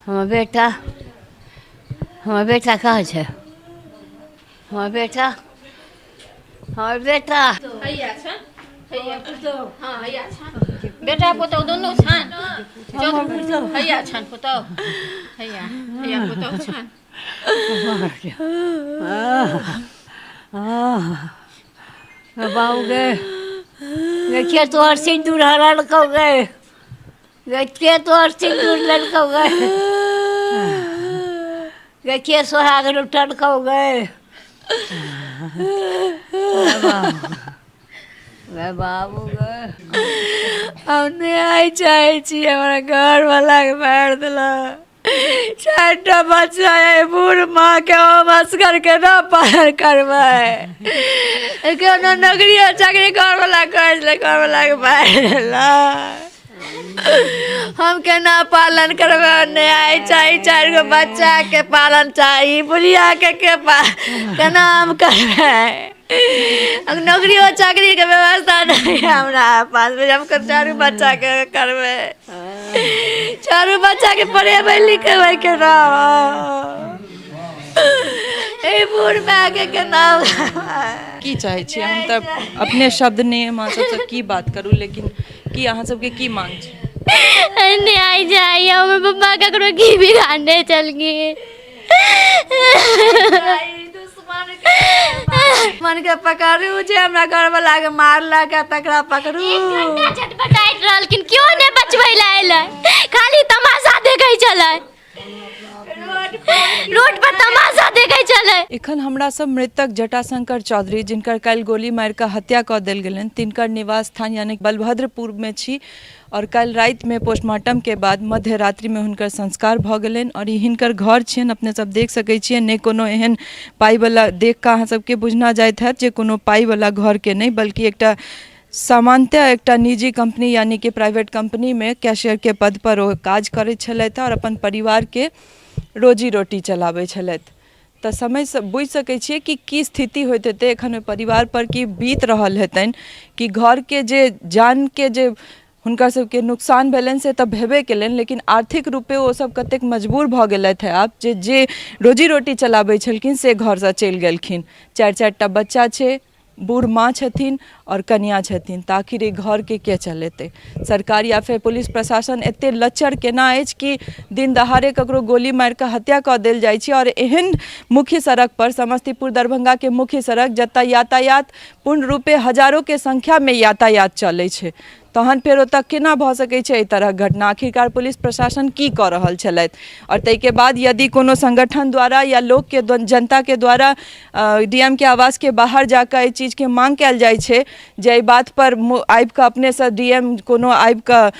हमर बेटा कहाँ छै? हमर बेटा हैया छन, हैया पुतौ, हाँ हैया छन, बेटा पुतौ दुनू छन, हैया छन पुतौ, हैया हैया पुतौ छन। बाबू गे देखिए तोहर सिंदूर लड़कौ गे, देखिए तोहर सिंदूर लड़कौ गे, देखिए सोहाग लुटलकौ गे। बाबू गे हम न्याय चाहे छी, हमारा घर वाला के मार दिला। 4टा बच्चा है, बूढ़ माँ के हम असगर के ना पालन करबै, कोनो नौकरी चाकरी घर वाला कर ले, घर वाला के मार दिला। हम केना पालन करबै? न्याय चाही, 4 गो बच्चा के पालन चाही, बुढ़िया के केना हम करबै? नौकरी चाकरी के व्यवस्था नहीं है हमरा पास, हम 4 बच्चा के करबै, 4 बच्चा के पढ़ेबै लिखेबै केना? बूढ़ माय के केना की चाहे छी हम तब अपने शब्द ने मां सबसे की बात करूं, लेकिन की अहाँ सबके की मांग छै? न्याय चाहिए, हमर पप्पा ककरो की बिगाड़ने चल गए। मन के पकड़ू जे हमरा घर वाला के मारलक, तकरा पकड़ू। छटपटाइत रहलखिन, क्यों ने बचबै ला एलै, खाली तमाशा देखै छलै, रोड पर तमाशा देखै छलै। एखन हमरा सब मृतक जटाशंकर चौधरी, जिनकर काल्हि गोली मारि कऽ हत्या कऽ देल गेलनि, तिनकर निवास स्थान यानी बलभद्रपुर में छी। और काल्हि राति में पोस्टमार्टम के बाद मध्य रात्रि में हुनकर संस्कार भऽ गेलनि। और ई हिनकर घर छियनि, अपने सब देख सकै छियै, ने कोनो एहन पाइवला देख कऽ अहाँ सबके बुझना जाइत हैत जे कोनो पाइवला घर के नहीं, बल्कि एकटा सामान्यतः एकटा निजी कंपनी यानी कि प्राइवेट कंपनी में कैशियर के पद पर ओ काज करैत छलथि और अपन परिवार के रोजी रोटी चलाबै छलथि। तऽ समय से बुझि सकै छियै कि की स्थिति होइत हेतै एखन ओहि परिवार पर, की बीत रहल हेतनि, कि घर के जे जान के जे हुनकर सबके नुकसान भेलनि से तऽ भेबे केलनि, लेकिन आर्थिक रूपे ओ सब कतेक मजबूर भऽ गेलथि है आब जे रोजी रोटी चलाबै छलखिन से घरसँ चलि गेलखिन। 4-4टा बच्चा छै, बूढ़ माँ छथिन और कन्या छथिन, तऽ आखिर ई घर के चलेतै? सरकार या फिर पुलिस प्रशासन एते लच्चर केना अछि कि दिन दहाड़े ककरो गोली मारि कऽ हत्या कऽ देल जाइ छै? और एहन मुख्य सड़क पर, समस्तीपुर दरभंगा के मुख्य सड़क, जतऽ यातायात पूर्ण रूपे हजारों के संख्या में यातायात चलै छै, तहन फेर ओतऽ केना भऽ सकै छै एहि तरह घटना? आखिरकार पुलिस प्रशासन की कऽ रहल छलथि? और ताहिके बाद यदि कोनो संगठन द्वारा या लोक के जनता के द्वारा डीएम के आवास के बाहर जाकर एहि चीज के मांग कयल जाइ छै जे एहि बात पर आबि कऽ अपने से डीएम कोनो आबि कऽ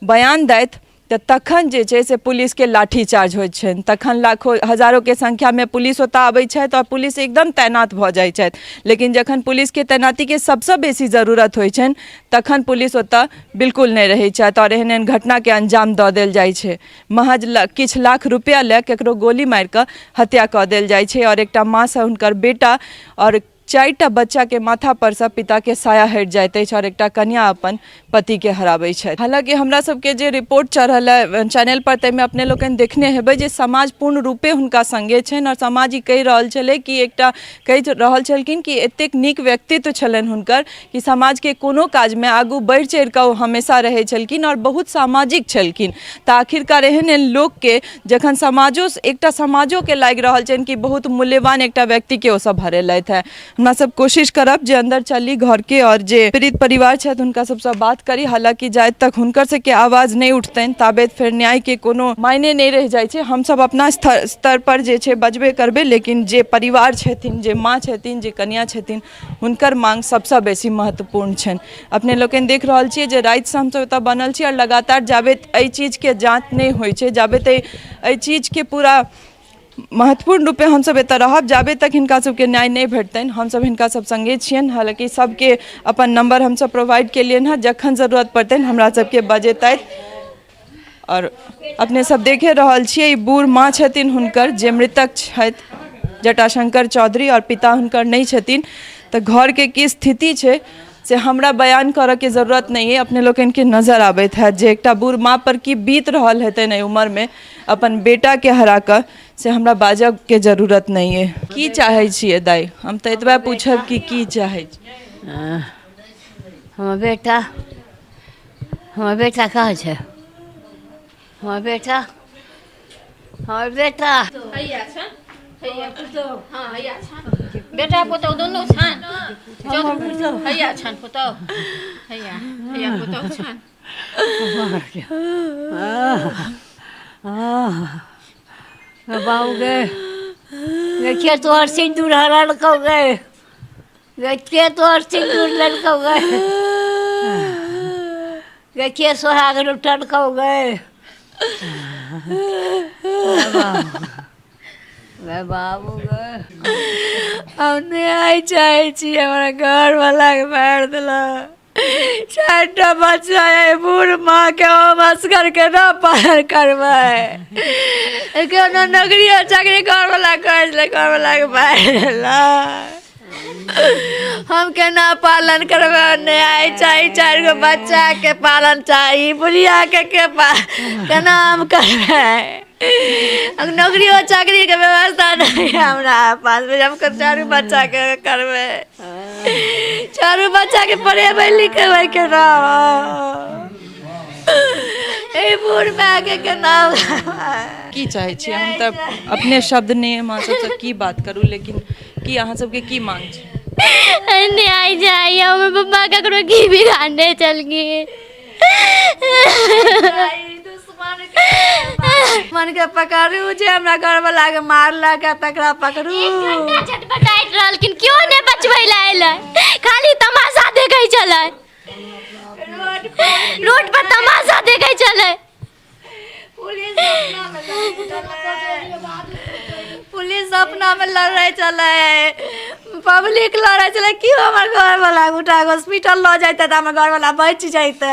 बयान दैथ, तऽ तखन जे छै से पुलिस के लाठी चार्ज होइत छनि, तखन लाखों हजारों के संख्या में पुलिस ओतऽ आबै छथि और पुलिस एकदम तैनात भऽ जाइ छथि। लेकिन जखन पुलिस के तैनाती के सबसँ बेसी जरूरत होइ छनि तखन पुलिस ओतऽ बिल्कुल नहि रहै छथि और एहन एहन घटना के अंजाम दऽ देल जाइ छै। महज किछु लाख रुपया लए ककरो गोली मारि कऽ हत्या कऽ देल जाइ छै और एकटा माँ सँ हुनकर बेटा और 4टा बच्चा के माथा पर से पिता के साया हटि जाइत अछि और एकटा कन्या अपन पति के हराबै छथि। हालांकि हमरा सबके जे रिपोर्ट चढ़ल है चैनल पर, ताहिमे अपने लोकनि देखने हेबै जे समाज पूर्ण रूपे हुनका संगे छनि और समाज ई कहि रहल छलै कि एकटा कहि रहल छलखिन कि एतेक नीक व्यक्तित्व छलनि हुनकर कि समाज के कोनो काज में आगू बढ़ि चढ़ि कऽ ओ हमेशा रहै छलखिन और बहुत सामाजिक छलखिन। तऽ आखिरकार एहन एहन लोक के जखन एकटा समाजो के लागि रहल छनि कि बहुत मूल्यवान एकटा व्यक्ति के ओ सब हरेलथि है, हमरा सब कोशिश करब जे अंदर चली घर के और जे पीड़ित परिवार छथि हुनका सबसँ बात करी। हालांकि जाए तक हुनकर से के आवाज नहीं उठतनि ताबेत फेर न्याय के कोनो मायने नहीं रह जाय छै। हम सब अपना स्तर पर जे छै बजबे करबे, लेकिन जे परिवार छथिन, जे माँ छथिन, जे कन्या छथिन, हुनकर मांग सबसँ बेसी महत्वपूर्ण छनि। अपने लोकनि देख रहल छियै जे राति से हम सब एतऽ बनल छी और लगातार जाबेत एहि चीज के जांच नहीं होइ छै, जाबेत एहि चीज के पूरा महत्वपूर्ण रूपे हम सब एतऽ रहब, जाबे तक हिनका सबके न्याय नहीं भेटतनि हम सब हिनका सब संगे छियनि। हालांकि सबके अपन नंबर हम सब प्रोवाइड केलियनि हैं, जखन जरूरत पड़तनि हमरा सबके बजेतथि। और अपने सब देखे रहल छियै बूढ़ माँ छथिन हुनकर जे मृतक छथि जटाशंकर चौधरी और पिता हुनकर नहीं छथिन। तऽ घर के की स्थिति छै से हमरा बयान करे के जरूरत नहीं है। अपने लोग इनके नजर आबैत है जे एकटा बूढ़ माँ पर की बीत रहल हेतै नहीं उम्र में अपन बेटा के हरा कर, से हमरा बाजब के जरूरत नहीं है। की चाहे छिए दाई? हम तो एतबा पूछब कि की चाहे छी? हमर बेटा कहाँ छै? हमर बेटा हैया छन हैया पुतौ हाँ हैया छन बेटा पुतौ दुनू छन हैया छन पुतौ हैया हैया पुतौ छन बाबू गे देखिए तोहर सिंदूर लड़कौ गे, देखिए तोहर सिंदूर लड़कौ गे, देखिए सोहाग लुटलकौ गे। बाबू गे हम न्याय चाहे छी। हमारा घर वाला के मार दिला, 4टा बच्चा है, बूढ़ माँ के मस्कर के ना पालन करबै। कोनो नौकरी चाकरी घर वाला कर ले, घर वाला के मार दिला। हम केना पालन करबै? न्याय चाही, 4 गो बच्चा के पालन चाही, बुढ़िया के केना हम करबै? नौकरी चाकरी के व्यवस्था नहीं है हमरा पास में। हम 4 बच्चा के करबै, 4 बच्चा के पढ़ेबै लिखेबै केना? बूढ़ माँ के केना? की चाहे छी? हम तब अपने शब्द ने अहाँ सबसे की बात करूँ, लेकिन की अहाँ सबके की मांग छै? न्याय चाहिए। हमर पप्पा ककरो की बिगाड़ने चल गए। मन के पकड़ू जे हमरा घर वाला के मारलक, तकरा पकड़ू। छटपटाइत रहल, लेकिन क्यों ने बचबै ला एलै? खाली तमाशा देखै छलै, रोड पर तमाशा देखै छलै। पुलिस अपना में लड़ाई चले, पब्लिक लड़ाई चले। क्यों हमार घर वाला उठा के हॉस्पिटल ल जाते तो हमार घर वाला बच जाता।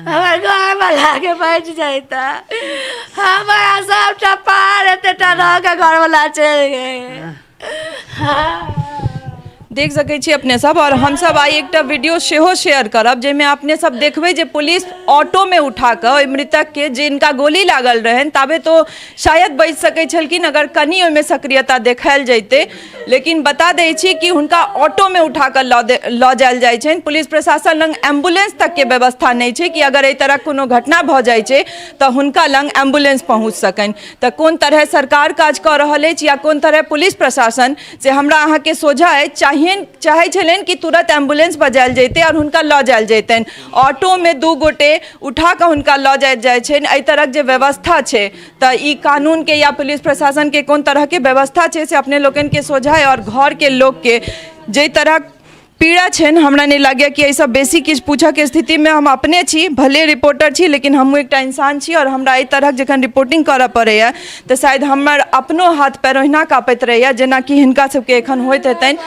हमार घर वाला के बच जाता। हमारा सबटा पार एते रह के घर वाला चल गए। देख सकै छी अपने सब, और हम सब आई एकटा वीडियो सेहो शेयर करब जाहिमे अपने सब देखबै जे पुलिस ऑटो में उठा कऽ ओहि मृतक के जिनका गोली लागल रहन ताबे तो शायद बच सकै छलखिन अगर कनी ओहिमे सक्रियता देखायल जैते, लेकिन बता दै छी कि हुनका ऑटो में उठा कऽ लऽ जायल जाइ छनि। पुलिस प्रशासन लग एम्बुलेंस तक के व्यवस्था नहीं छै कि अगर एहि तरह कोनो घटना भऽ जाइ छै तऽ हुनका लग एम्बुलेंस पहुँच सकनि। तऽ कोन तरह सरकार काज कऽ रहल अछि या कोन तरह पुलिस प्रशासन, से हमरा अहाँके सोझा अछि। चाहे छलन कि तुरंत एम्बुलेंस बजायल जैते और हुनका लऽ जायल जैतनि। ऑटो में 2 गोटे उठा कऽ हुनका लऽ जायल जाइ छनि। एहि तरह जे व्यवस्था छै तऽ ई कानून के या पुलिस प्रशासन के कोन तरह के व्यवस्था छै से अपने लोगन के सोझा है। और घर के लोग के जे तरह पीड़ा छन, हमरा नहीं लगे कि सब बेसी किछु पूछऽ के स्थिति में हम अपने छी। भले रिपोर्टर छी लेकिन हमहूँ एकटा इंसान छी, और हमरा एहि तरह जखन रिपोर्टिंग करऽ पड़ैया तऽ शायद हमर अपनो हाथ पैर ओहिना काँपैत रहैया जेना कि हिनका सबके एखन होइत हेतनि।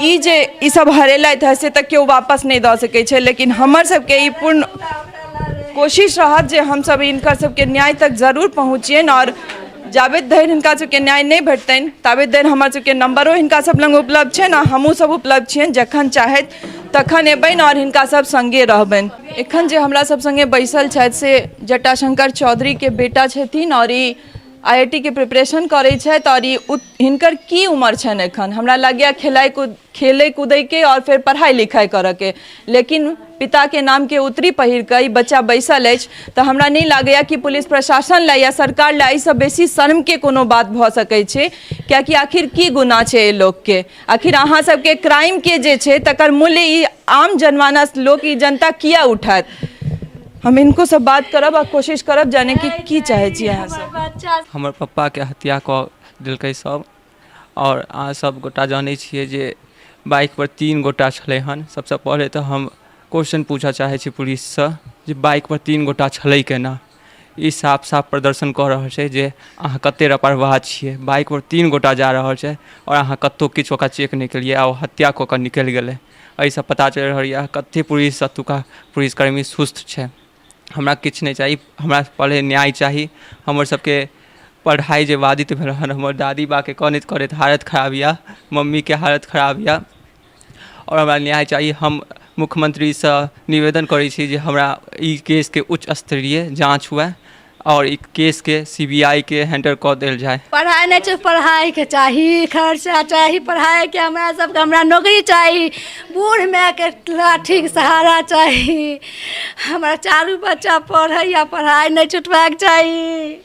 ई जे ई सब हरेलैथ है से तऽ केओ वापस नहीं दऽ सकै छै, लेकिन हमर सबके ई पूर्ण कोशिश रहत जे हम सब हिनकर सबके न्याय तक जरूर पहुँचियनि। और जाबे धरि हिनका सबके न्याय नहीं भेटतनि ताबे धरि हमर सबके नंबरो हिनका सब लग उपलब्ध छनि, आ हमहूँ सब उपलब्ध छियनि। जखन चाहत तखन एबनि और हिनका सब संगे रहबनि। एखन जे हमरा सब संगे बैसल छथि से जटाशंकर चौधरी के बेटा छथिन, और ई IIT के प्रिपरेशन करै छथि। और हिनकर की उम्र छनि एखन? हमरा लगैया खेलै कूदै के और फिर पढ़ाई लिखाई करऽ के, लेकिन पिता के नाम के उत्तरी पहिर कऽ ई बच्चा बैसल अछि। तऽ हमरा नहीं लागैया कि पुलिस प्रशासन ला या सरकार ला ई सब बेसी शर्म के कोनो बात भऽ सकै छै, कियाकि आखिर की गुनाह छै एहि लोक के? आखिर अहाँ सबके क्राइम के जे छै तकर मूल्य ई आम जनमानस लोक, ई जनता किया उठात? हम इनको सब बात करब आ कोशिश करब जाने की चाहे छी अहाँ सब। हमर पप्पा के हत्या कऽ देलकै सब, और अहाँ सब गोटा जानै छियै जे बाइक पर 3 गोटा छलै हन। सबसे पहले तो हम क्वेश्चन पूछऽ चाहे छी पुलिस से जे बाइक पर 3 गोटा छलै केना? ई साफ साफ प्रदर्शन कऽ रहल छै जे अहाँ कते लापरवाह छियै। बाइक पर 3 गोटा जा रहल छै और अहाँ कतौ किछु ओकरा चेक नहीं केलियै आ हत्या कऽ कऽ निकलि गेलै। एहिसँ पता चलि रहल यऽ कते पुलिस एतुका पुलिसकर्मी सुस्त छै। हमरा किछु नहीं चाही, हमरा पहले न्याय चाही। हमर सबके पढ़ाई जे बाधित भेल हन, हमर दादी बा के करैत करैत हालत खराब यऽ, मम्मी के हालत खराब यऽ, और हमरा न्याय चाहिए। हम मुख्यमंत्री से निवेदन करै छी जे हमरा ई केस के उच्च स्तरीय जांच हुए और ई केस के CBI के हैंडल कऽ देल जाए। पढ़ाई नहीं चाहिए, पढ़ाई के चाहिए, खर्चा चाहिए पढ़ाई के, हमरा सबके हमरा नौकरी चाहिए, बूढ़ माय के लाठी के सहारा चाहिए, हमारा 4 बच्चा पढ़ैया, पढ़ाई नहीं छूटबाक चाहिए,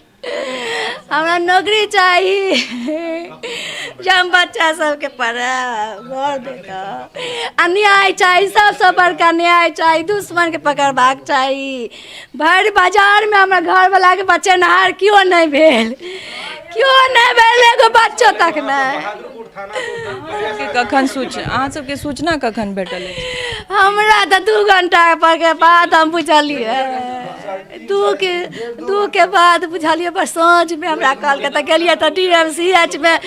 हमरा नौकरी चाहिए जब हम बच्चा सबके पढ़ाब घर देखा। न्याय चाहिए, सबसे बड़का न्याय चाहिए, दुश्मन के पकड़बाक चाहिए। भरि बाजार में हमरा घर वाला के बच्चे नहार क्यों नहीं भेल, क्यों नहीं भेल, एगो बच्चो तक नहीं। कखन अहाँ सबके सूचना कखन भेटल अछि? हमरा तो 2 घंटा पर के बाद हम बुझलिए, 2 के बाद बुझलिए, बस साँझ में हमरा कहल के गेलिए तो DMCH में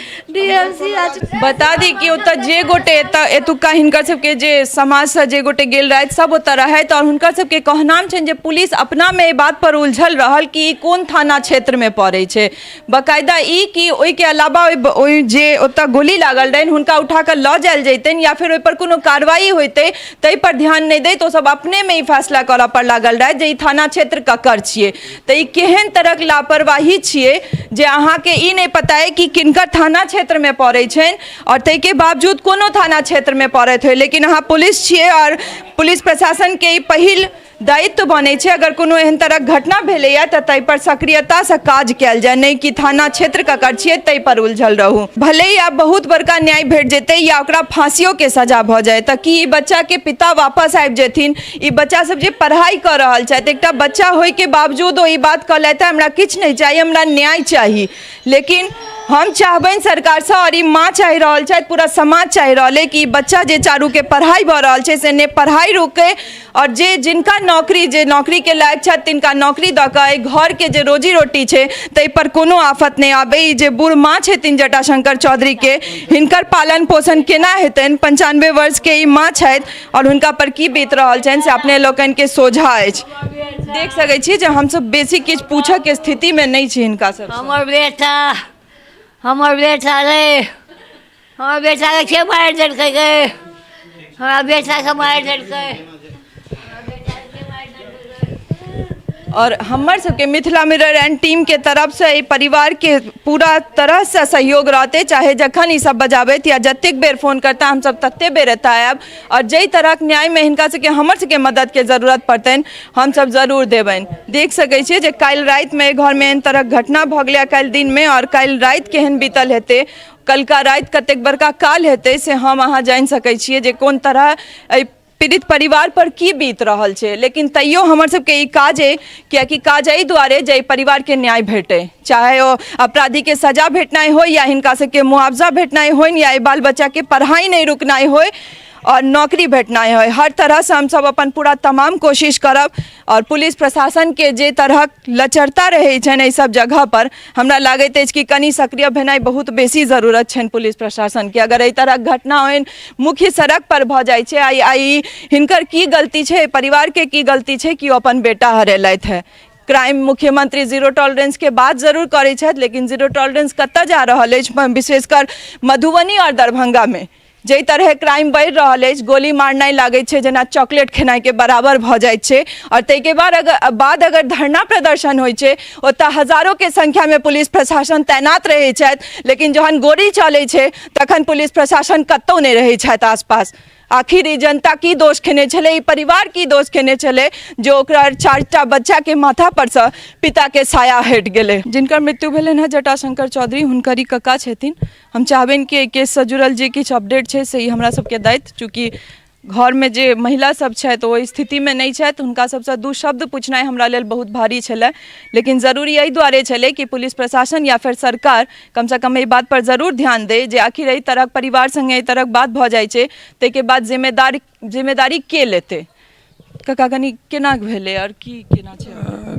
बता दी कि ओतऽ जे गोटे एतुका हिनकर सबके जे समाज से जे गोटे गेल रहथि सब ओतऽ रहथि और हुनकर सबके कहनाम छनि जे पुलिस अपना में एहि बात पर उलझल रहल कि ई कोन थाना क्षेत्र में पड़ै छै। बकायदा ई कि ओहि के अलावा ओहि जे ओतऽ गोली लागल रहनि हुनका उठा कऽ लऽ जायल जैतनि या फिर ओहि पर कोनो कार्रवाई होइतै ताहि पर ध्यान नहीं दैत, ओ सब अपने में ई फैसला करऽ पर लागल रहथि जे ई थाना क्षेत्र ककर छियै। तऽ ई केहन तरहक लापरवाही छियै जे अहाँके ई नहीं पता है कि किनकर थाना क्षेत्र में पड़ै छनि और ताहि के बावजूद कोनो थाना क्षेत्र में पड़ैत होइ, लेकिन अहाँ पुलिस छियै और पुलिस प्रशासन के ई पहिल दायित्व बनै छै अगर कोनो एहन तरहक घटना भेलैया तऽ ताहि पर सक्रियता से काज कयल जाय, नहीं कि थाना क्षेत्र ककर छियै ताहि पर उलझल रहू। भले ही आब बहुत बड़का न्याय भेट जेतै या ओकरा फांसियों के सजा भऽ जाय तऽ कि ई बच्चा के पिता वापस आबि जेथिन। ई बच्चा सब जे पढ़ाई कऽ रहल छथि, एकटा बच्चा होय के बावजूद ओ ई बात कहलथि हमरा किछु नहीं चाहिए, हमरा न्याय चाही। लेकिन हम चाहबनि सरकार से और ई माँ चाहि रहल छथि, पूरा समाज चाहि रहल है कि ई बच्चा जे चारू के पढ़ाई भऽ रहल छै से ने पढ़ाई रुके और जे जिनका नौकरी के लायक छथि तिनका नौकरी दऽ कऽ घर के जे रोजी रोटी छै ताहि पर कोनो आफत नहीं आबे। ई जे बूढ़ माँ छथिन जटाशंकर चौधरी के, हिनकर पालन पोषण केना हेतनि? 95 वर्ष के ई माँ छथि और हुनका पर की बीत रहल छनि से अपने लोकनि के सोझा अछि। देख सकै छी जे हमसब बेसी किछु पूछऽ के स्थिति में नहीं छी हिनका सब। हमर बेटा रे, हमर बेटा के मारि देलकै गे, हमरा बेटा के मारि देलकै। और हमर सबके मिथिला मिरर एंड टीम के तरफ से परिवार के पूरा तरह से सहयोग रहते, चाहे जखन ई सब बजाबैत या जतेक बेर फोन करता हम सब तत्ते बेर एतऽ आयब और जई तरह न्याय में हिनका सबके हमर सबके मदद के जरूरत पड़तनि हम सब जरूर देबनि। देख सकै छियै जे काल्हि राति में घर में एहन तरह घटना भऽ गेलै काल्हि दिन में, और काल्हि राति केहन बीतल हेतै, कलका राति कतेक बड़का काल हेतै से हम अहाँ जानि सकै छियै जे कोन तरह पीड़ित परिवार पर की बीत रहल छै। लेकिन तैयो हमर सबके ई काज है कियाकि काज एहि दुआरे जे परिवार के न्याय भेटे, चाहे ओ अपराधी के सजा भेटनाइ हो या हिनका सबके मुआवजा भेटनाइ हो या बाल बच्चा के पढ़ाई नहीं रुकनाइ हो और नौकरी भेटनाइ हो, हर तरह से हम सब अपन पूरा तमाम कोशिश करब। और पुलिस प्रशासन के जे तरह लचरता रहे छनि एहि सब जगह पर हमरा लागैत अछि कि कनी सक्रिय भेनाइ बहुत बेसी जरूरत छनि पुलिस प्रशासन के। अगर एहि तरह घटना ओहन मुख्य सड़क पर भऽ जाइ छै, आई हिनकर की गलती छै, परिवार के की गलती छै कि ओ अपन बेटा हरेलथि है। क्राइम मुख्यमंत्री जीरो टॉलरेंस के बात जरूर करै छथि, लेकिन जीरो टॉलरेंस कतऽ जा रहल अछि, विशेषकर मधुबनी और दरभंगा में जे तरह क्राइम बढ़ि रहल अछि, गोली मारनाइ लागैत छै जेना चॉकलेट खेनाइ के बराबर भऽ जाइत छै। और ताहिके बाद अगर धरना प्रदर्शन होइ छै ओतऽ हजारों के संख्या में पुलिस प्रशासन तैनात रहै छथि, लेकिन जहन गोली चलै छै तखन पुलिस प्रशासन कतौ नहीं रहै छथि आसपास। आखिर ई जनता की दोष खेने छलै, ई परिवार की दोष खेने छलै जो ओकरा 4टा बच्चा के माथा पर से पिता के साया हटि गेलै। जिनकर मृत्यु भेलनि है जटाशंकर चौधरी, हुनकर ई कक्का छथिन। हम चाहबनि कि केस से जुड़ल जे किछु अपडेट छै से ई हमरा सबके दैत, चूँकि घर में जे महिला सब छथि ओ स्थिति में नहीं छथि, हुनका सबसे 2 शब्द पूछनाइ हमरा लेल बहुत भारी छलै। लेकिन जरूरी एहि दुआरे छलै कि पुलिस प्रशासन या फिर सरकार कम से कम एहि बात पर जरूर ध्यान दे जे आखिर एहि तरह परिवार संगे एहि तरह बात भऽ जाइ छै ताहिके बाद जिम्मेदारी के लेतै। कका कनी केना भेलै और की केना छै?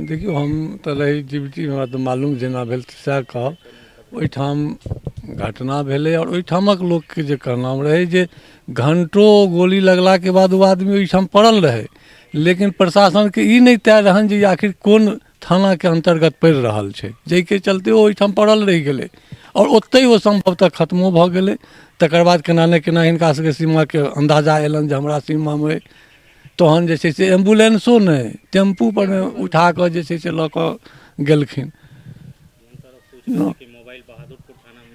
देखियो हम तऽ रही ड्यूटी, हमरा तऽ मालूम जेना भेल सएह कहब। ओहिठाम घटना भेलै और ओहिठामक लोकके जे कहनाम रहै जे घंटों गोली लगलाके बाद वो आदमी ओहिठाम पड़ल रहे, लेकिन प्रशासनके ई नहीं तय रहन जे आखिर कोन थानाके अंतर्गत पड़ि रहल छै, जाहिके चलते ओ ओहिठाम पड़ल रहि गेलै। और ओतहि ओ सम्भवतः खत्मो भऽ गेलै। तकर बाद केना ने केना हिनका सबके सीमाके अन्दाजा एलनि जे हमरा सीमामे तहन जे छै से एम्बुलेंसो नहि टेम्पू पर उठा कऽ जे छै से लऽ कऽ गेलखिन।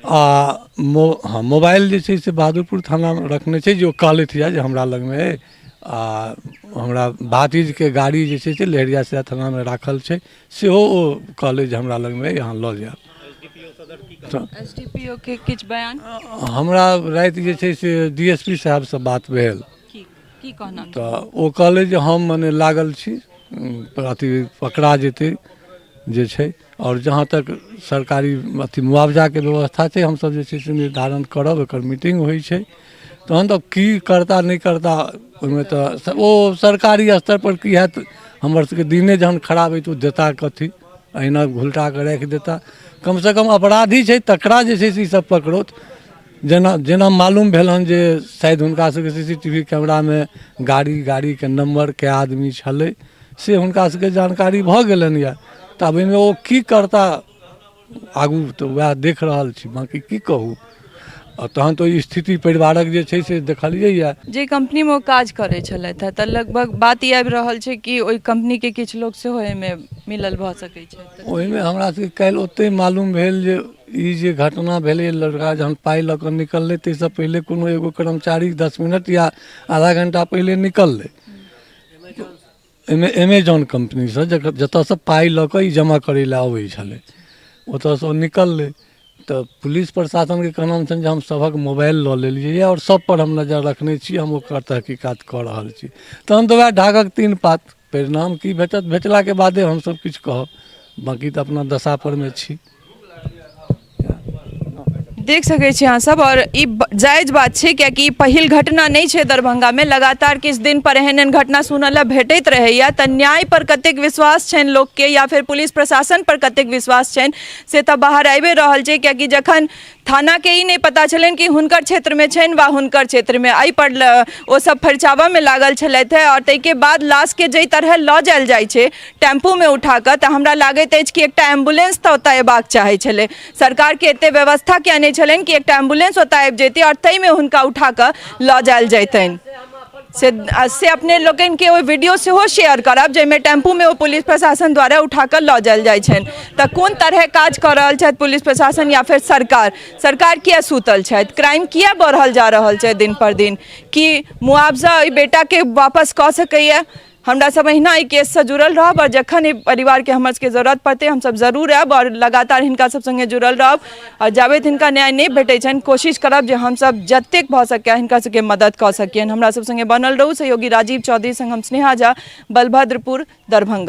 हाँ मोबाइल जे छै से बहादुरपुर थानामे रखने छै, जे ओ कहलथि यऽ जे हमरा लगमे अइ आ हमरा भातिजके गाड़ी जे छै से लहेरियासराय थानामे राखल छै, सेहो ओ कहलै जे हमरा लगमे अइ, अहाँ लऽ जायब। SDPO के किछु बयान हमरा राति जे छै से DSP साहबसँ बात भेल की कहना तऽ ओ कहलै जे हम मने लागल छी अथी पकड़ा जेतै जे छै, और जहाँ तक सरकारी अथी मुआवजाके व्यवस्था छै हमसब जे छै से निर्धारण करब, एकर मीटिंग होइ छै। तहन तऽ की करता नहीं करता ओहिमे तऽ ओ सरकारी स्तर पर की हैत, हमर सबके दिने जहन खराब होइ तऽ ओ देता कथी, अहिना घुलटा कऽ राखि देता। कम से कम अपराधी छै तकरा जे छै से ई सब पकड़ौत। जेना मालूम भेल हन जे शायद हुनका सबके CCTV कैमरामे गाड़ीके नंबर के आदमी छलै से हुनका सबके जानकारी भऽ गेलनि यऽ। तऽ अब एहिमे ओ की करता आगू तऽ वएह देख रहल छी, बाकी की कहू। और तहन तो ई स्थिति परिवारक जे छै से देखलियै यऽ। जे कंपनीमे ओ काज करै छलथि हैं तऽ लगभग बात ई आबि रहल छै कि ओहि कंपनीके किछु लोग सेहो एहिमे मिलल भऽ सकै छै। ओहिमे हमरा सबके काल्हि ओते मालूम भेल जे ई जे घटना भेलै, लड़का जहन पाइ लऽ कऽ निकललै ताहिसँ पहिले कोनो एगो कर्मचारी 10 मिनट या आधा घंटा पहिले निकललै एमेजॉन कंपनीसँ, जतऽसँ पाइ लऽ कऽ ई जमा करै लए अबै छलै, ओतऽसँ ओ निकललै। तऽ पुलिस प्रशासनके कहना छनि जे हम सभक मोबाइल लऽ लेलियै यऽ और सब पर हम नजर रखने छी, हम ओकर तहकीकात कऽ रहल छी। तहन तऽ वएह ढाकक 3 पात, परिणाम की भेटत भेटलाके बादे हमसब किछु कहब, बाकी तऽ अपना दशा परमे छी। देख सकै छी अहाँ सब, और ई जायज बात छै कियाकि पहिल घटना नहीं छै दरभंगा में, लगातार किछु दिन पर एहन एहन घटना सुनऽ ला भेटैत रहैया। तऽ न्याय पर कतेक विश्वास छनि लोक के या फिर पुलिस प्रशासन पर कतेक विश्वास छनि से तऽ बाहर आबि रहल छै। कियाकि जखन थाना के ई नहीं पता छलनि कि हुनकर क्षेत्र में छनि वा हुनकर क्षेत्र में, एहि पर ओ सब फरिचावा में लागल छलथि है। और ताहिके बाद लाश के जै तरह लऽ जायल जाइ छै टेम्पू में उठा कऽ, तऽ हमरा लागैत अछि कि एकटा एम्बुलेंस तऽ ओतऽ अयबाक चाहै छलै। सरकार के एते व्यवस्था किया नहीं छलनि कि एकटा एम्बुलेंस ओतऽ आबि जैतै और ताहिमे हुनका उठा कऽ लऽ जायल जैतनि। से अपने लोकनि के ओहि वीडियो सेहो शेयर करब जाहिमे टेम्पू में ओ पुलिस प्रशासन द्वारा उठा कऽ लऽ जायल जाइ छनि। तऽ कोन तरह काज कऽ रहल छथि पुलिस प्रशासन या फिर सरकार किया सुतल छथि, क्राइम किया बढ़ल जा रहल छै दिन पर दिन, कि मुआवजा ओहि बेटा के वापस कऽ सकैया। हमरा सब अहिना ई केस से जुड़ल रहब और जखन ई परिवार के हमर सबके जरूरत पड़तै हम सब जरूर आयब और लगातार हिनका सब संगे जुड़ल रहब। और जाबे हिनका न्याय नहीं भेटै छनि कोशिश करब जे हम सब जतेक भऽ सकै हिनका सबके मदद कऽ सकियनि। हमरा सब संगे बनल रहू। सहयोगी राजीव चौधरी संग हम स्नेहा झा, बलभद्रपुर, दरभंगा।